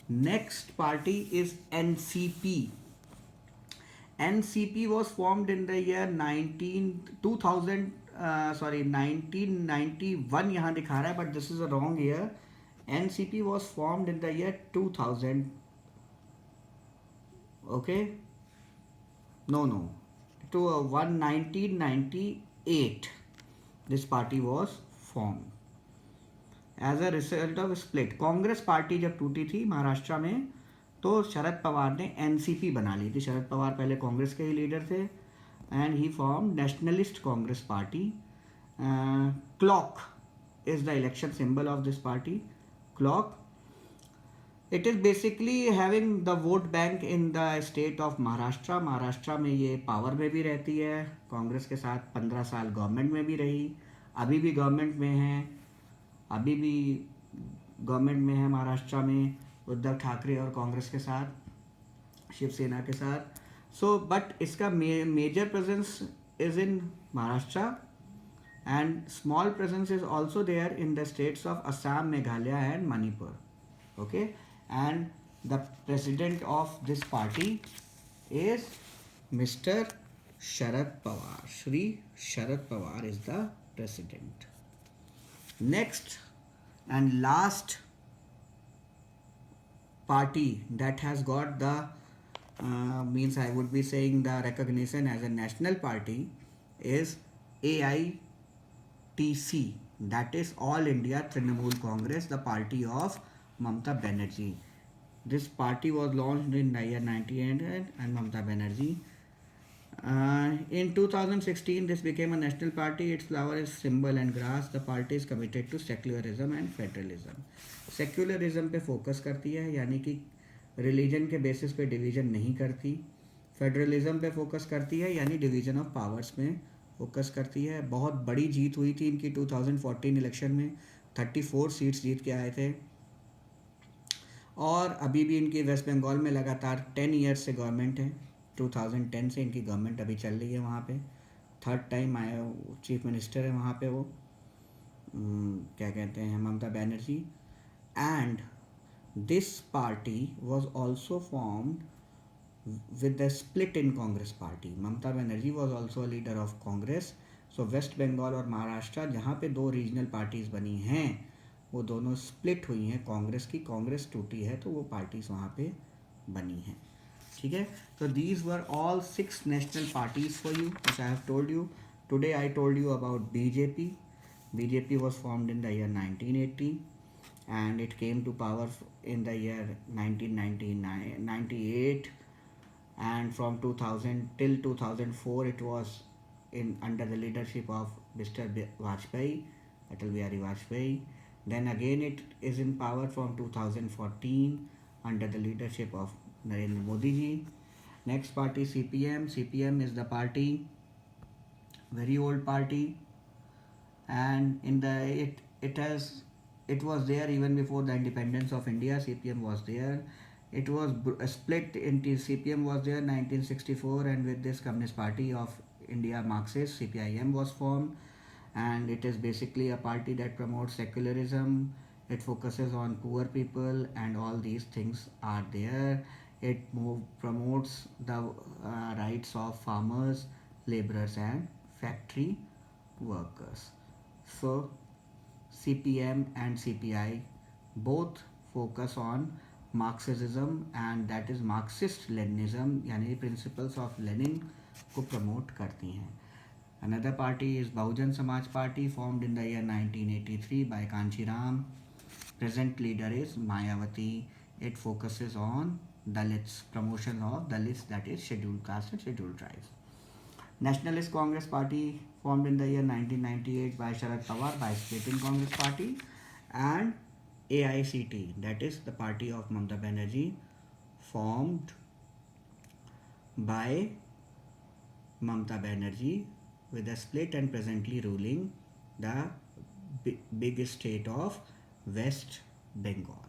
Next party is NCP. NCP was formed in the year 1991 यहाँ दिखा रहा है, but this is a wrong year. NCP was formed in the year 2000. Okay, no, to 1998 this party was formed as a result of split. Congress party जब टूटी थी महाराष्ट्र में, तो शरद पवार ने एनसीपी बना ली थी. शरद पवार पहले कांग्रेस के ही लीडर थे and he form nationalist Congress party. Clock is the election symbol of this party. Clock, it is basically having the vote bank in the state of Maharashtra. Maharashtra में ये पावर में भी रहती है, कांग्रेस के साथ 15 साल गवर्नमेंट में भी रही, अभी भी गवर्नमेंट में है, अभी भी गवर्नमेंट में है महाराष्ट्र में उद्धव ठाकरे और कांग्रेस के साथ, शिवसेना के साथ. सो बट इसका major presence is in Maharashtra and small presence is also there in the states of Assam, Meghalaya and Manipur. Okay, and the president of this party is mister Sharad Pawar. Shri Sharad Pawar is the president. Next and last party that has got the means I would be saying the recognition as a national party is AITC, that is All India Trinamool Congress, the party of Mamata Banerjee. This party was launched in the year 1998 and Mamata Banerjee. In 2016, this became a national party. Its flower is symbol and grass. The party is committed to secularism and federalism. Secularism पे focus करती है, यानी कि religion के basis पे division नहीं करती. Federalism पे फोकस करती है, यानी डिवीजन ऑफ पावर्स में फोकस करती है. बहुत बड़ी जीत हुई थी इनकी 2014 इलेक्शन में, 34 सीट्स जीत के आए थे. और अभी भी इनकी वेस्ट बंगाल में लगातार 10 ईयर्स से गवर्नमेंट है. 2010 से इनकी गवर्नमेंट अभी चल रही है वहाँ पे. थर्ड टाइम आए चीफ मिनिस्टर है वहाँ पे वो, क्या कहते हैं, Mamata Banerjee. And this party was also formed with the split in Congress party. Mamata Banerjee was also leader of Congress. So West Bengal और महाराष्ट्र जहाँ पे दो रीजनल पार्टीज़ बनी हैं, वो दोनों स्प्लिट हुई हैं कांग्रेस की. कांग्रेस टूटी है तो वो पार्टीज़ वहाँ पे बनी हैं. ठीक है, तो these were all 6 national parties for you which I have told you. Today I told you about BJP. BJP was formed in the year 1980 and it came to power in the year 1998, and from 2000 till 2004 it was in under the leadership of Mr. Vajpayee, Atal Bihari Vajpayee. Then again it is in power from 2014 under the leadership of Narendra Modi ji. Next party CPM. CPM is the party, very old party, and in the it was there even before the independence of India. CPM was there. It was split into CPM was there 1964, and with this Communist Party of India Marxist CPIM was formed, and it is basically a party that promotes secularism. It focuses on poor people and all these things are there. It promotes the rights of farmers, laborers and factory workers. So CPM and CPI both focus on Marxism, and that is Marxist Leninism, यानी principles of Lenin को promote करती हैं. Another party is Bahujan Samaj Party, formed in the year 1983 by Kanchiram. Present leader is Mayawati. It focuses on Dalits, promotion of Dalits, that is scheduled caste and scheduled tribes. Nationalist Congress Party, formed in the year 1998 by Sharad Pawar by splitting Congress Party, and AICT, that is the party of Mamata Banerjee, formed by Mamata Banerjee with a split and presently ruling the big state of West Bengal.